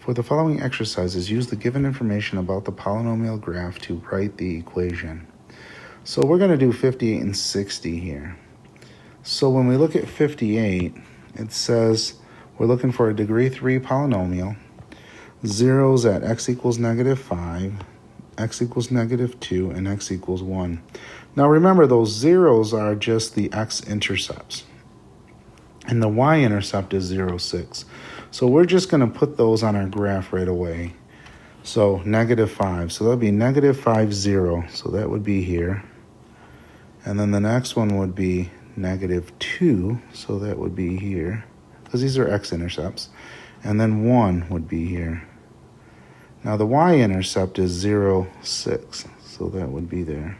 For the following exercises, use the given information about the polynomial graph to write the equation. So we're going to do 58 and 60 here. So when we look at 58, it says we're looking for a degree 3 polynomial. Zeros at x equals -5, x equals -2, and x equals 1. Now remember, those zeros are just the x-intercepts. And the y-intercept is 0, 6. So we're just going to put those on our graph right away. So -5. So that would be -5, 0. So that would be here. And then the next one would be -2. So that would be here, because these are x-intercepts. And then 1 would be here. Now the y-intercept is 0, 6. So that would be there.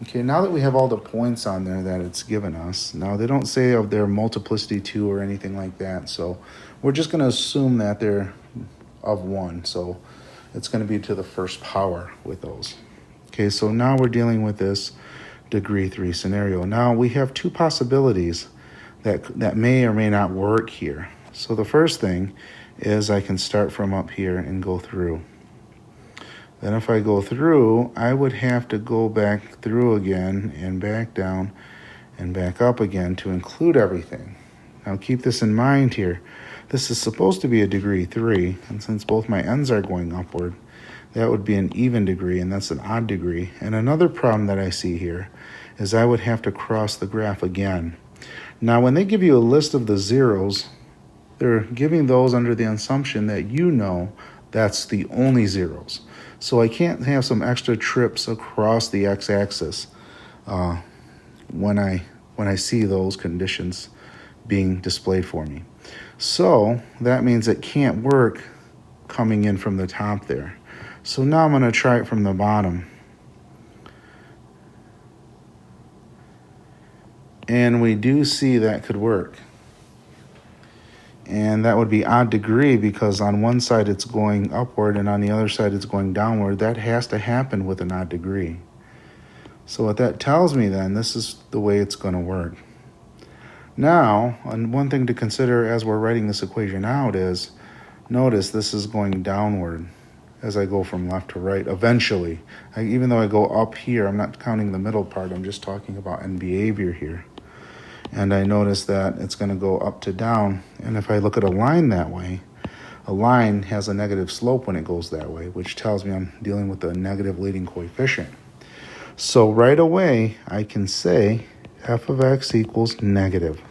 Okay, now that we have all the points on there that it's given us, now they don't say of their multiplicity 2 or anything like that, so we're just going to assume that they're of 1, so it's going to be to the first power with those. Okay, so now we're dealing with this degree 3 scenario. Now we have two possibilities that may or may not work here. So the first thing is I can start from up here and go through. Then if I go through, I would have to go back through again and back down and back up again to include everything. Now keep this in mind here. This is supposed to be a degree 3, and since both my ends are going upward, that would be an even degree, and that's an odd degree. And another problem that I see here is I would have to cross the graph again. Now when they give you a list of the zeros, they're giving those under the assumption that you know that's the only zeros. So I can't have some extra trips across the x-axis when I see those conditions being displayed for me. So that means it can't work coming in from the top there. So now I'm going to try it from the bottom. And we do see that could work. And that would be odd degree because on one side it's going upward and on the other side it's going downward. That has to happen with an odd degree. So what that tells me then, this is the way it's going to work. Now, one thing to consider as we're writing this equation out is, notice this is going downward as I go from left to right eventually. Even though I go up here, I'm not counting the middle part, I'm just talking about end behavior here. And I notice that it's going to go up to down. And if I look at a line that way, a line has a negative slope when it goes that way, which tells me I'm dealing with a negative leading coefficient. So right away, I can say f of x equals negative.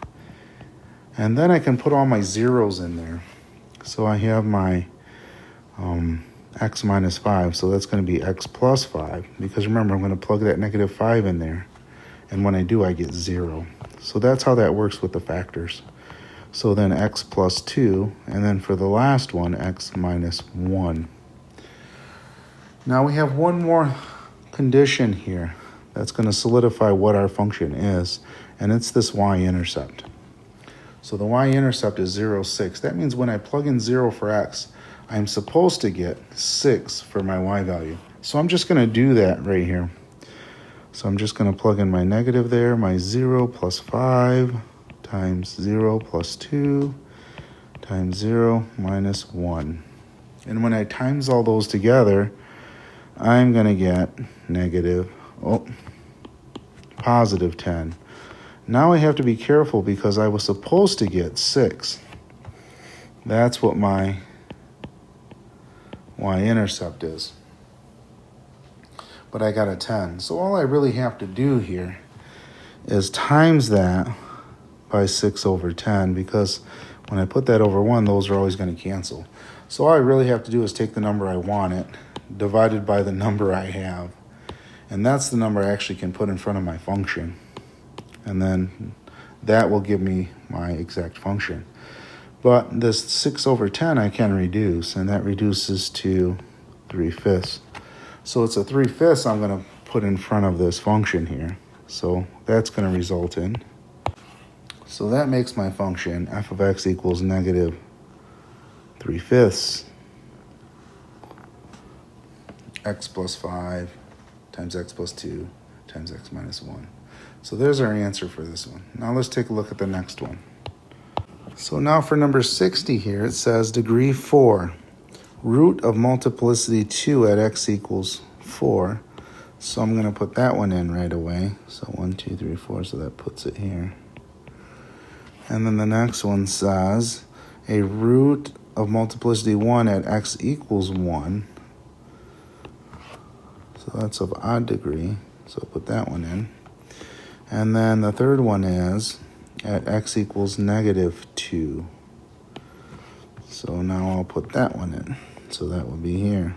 And then I can put all my zeros in there. So I have my x minus 5, so that's going to be x plus 5. Because remember, I'm going to plug that -5 in there. And when I do, I get 0. So that's how that works with the factors. So then x plus 2, and then for the last one, x minus 1. Now we have one more condition here that's going to solidify what our function is, and it's this y-intercept. So the y-intercept is 0, 6. That means when I plug in 0 for x, I'm supposed to get 6 for my y value. So I'm just going to do that right here. So I'm just going to plug in my negative there, my 0 plus 5 times 0 plus 2 times 0 minus 1. And when I times all those together, I'm going to get positive 10. Now I have to be careful because I was supposed to get 6. That's what my y-intercept is. But I got a 10. So all I really have to do here is times that by 6 over 10, because when I put that over 1, those are always going to cancel. So all I really have to do is take the number I want it, divided by the number I have. And that's the number I actually can put in front of my function. And then that will give me my exact function. But this 6 over 10 I can reduce, and that reduces to 3/5. So it's a 3/5 I'm going to put in front of this function here. So that's going to result in. So that makes my function f of x equals -3/5 x plus 5 times x plus 2 times x minus 1. So there's our answer for this one. Now let's take a look at the next one. So now for number 60 here, it says degree 4, root of multiplicity 2 at x equals 4. So I'm going to put that one in right away. So 1, 2, 3, 4, so that puts it here. And then the next one says a root of multiplicity 1 at x equals 1. So that's of odd degree, so I'll put that one in. And then the third one is at x equals negative 2. So now I'll put that one in. So that will be here.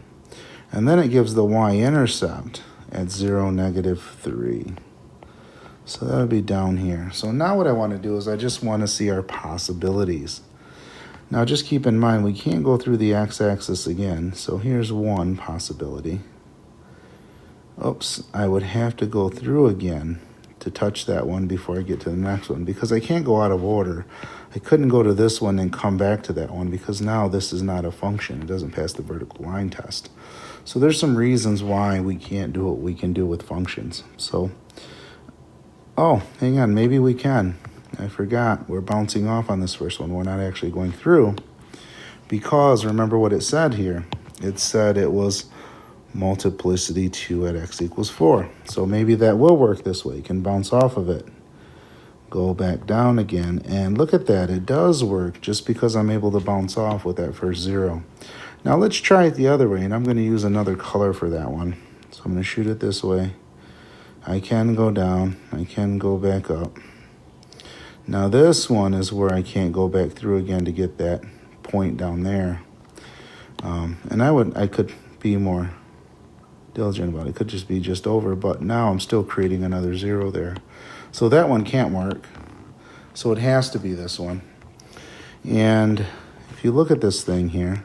And then it gives the y-intercept at 0, negative 3. So that would be down here. So now what I want to do is I just want to see our possibilities. Now just keep in mind we can't go through the x-axis again. So here's one possibility. Oops, I would have to go through again to touch that one before I get to the next one because I can't go out of order. I couldn't go to this one and come back to that one because now this is not a function. It doesn't pass the vertical line test. So there's some reasons why we can't do what we can do with functions. So, oh, hang on, maybe we can. I forgot, we're bouncing off on this first one. We're not actually going through because remember what it said here. It said it was multiplicity 2 at x equals 4. So maybe that will work this way. You can bounce off of it. Go back down again, and look at that. It does work just because I'm able to bounce off with that first 0. Now let's try it the other way, and I'm going to use another color for that one. So I'm going to shoot it this way. I can go down. I can go back up. Now this one is where I can't go back through again to get that point down there. And I could be more diligent about it. It could just be just over, but now I'm still creating another 0 there. So that one can't work. So it has to be this one. And if you look at this thing here,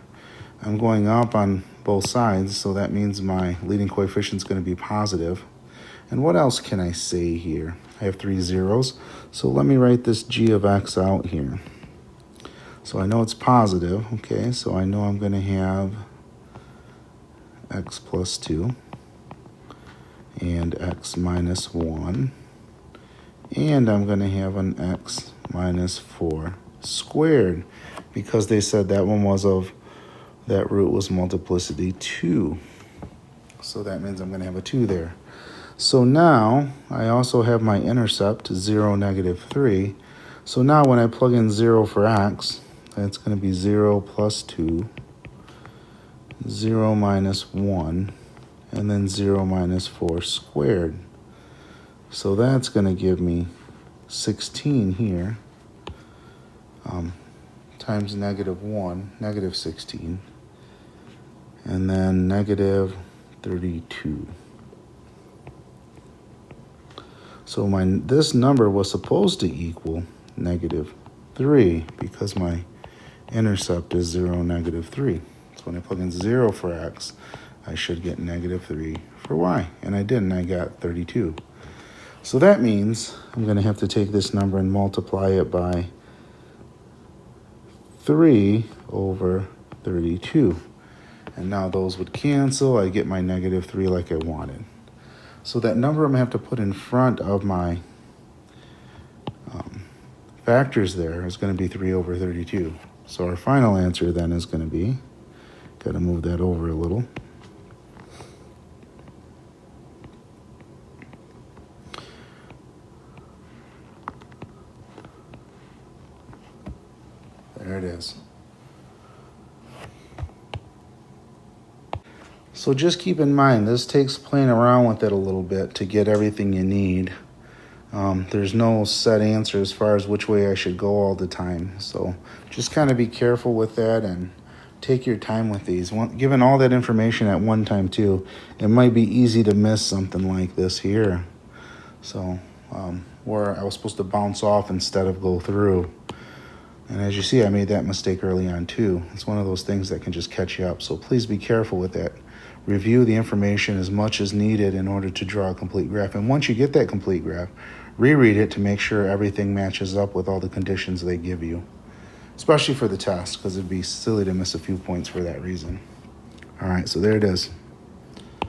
I'm going up on both sides, so that means my leading coefficient is going to be positive. And what else can I say here? I have 3 zeros, so let me write this g of x out here. So I know it's positive, okay, so I know I'm going to have x plus 2 and x minus 1, and I'm going to have an x minus 4 squared because they said that one was that root was multiplicity 2. So that means I'm going to have a 2 there. So now I also have my intercept 0, negative 3. So now when I plug in 0 for x, that's going to be 0 plus 2, 0 minus 1, and then 0 minus 4 squared. So that's going to give me 16 here, times negative 1, negative 16, and then negative 32. So this number was supposed to equal negative 3 because my intercept is 0, negative 3. So when I plug in 0 for x, I should get negative 3 for y. And I didn't, I got 32. So that means I'm going to have to take this number and multiply it by 3 over 32. And now those would cancel. I get my negative 3 like I wanted. So that number I'm going to have to put in front of my factors there is going to be 3 over 32. So our final answer then is going to be, got to move that over a little. There it is. So just keep in mind, this takes playing around with it a little bit to get everything you need. There's no set answer as far as which way I should go all the time. So just kind of be careful with that and take your time with these. Given all that information at one time too, it might be easy to miss something like this here. So where I was supposed to bounce off instead of go through. And as you see, I made that mistake early on too. It's one of those things that can just catch you up. So please be careful with that. Review the information as much as needed in order to draw a complete graph. And once you get that complete graph, reread it to make sure everything matches up with all the conditions they give you, especially for the test, because it'd be silly to miss a few points for that reason. All right, so there it is.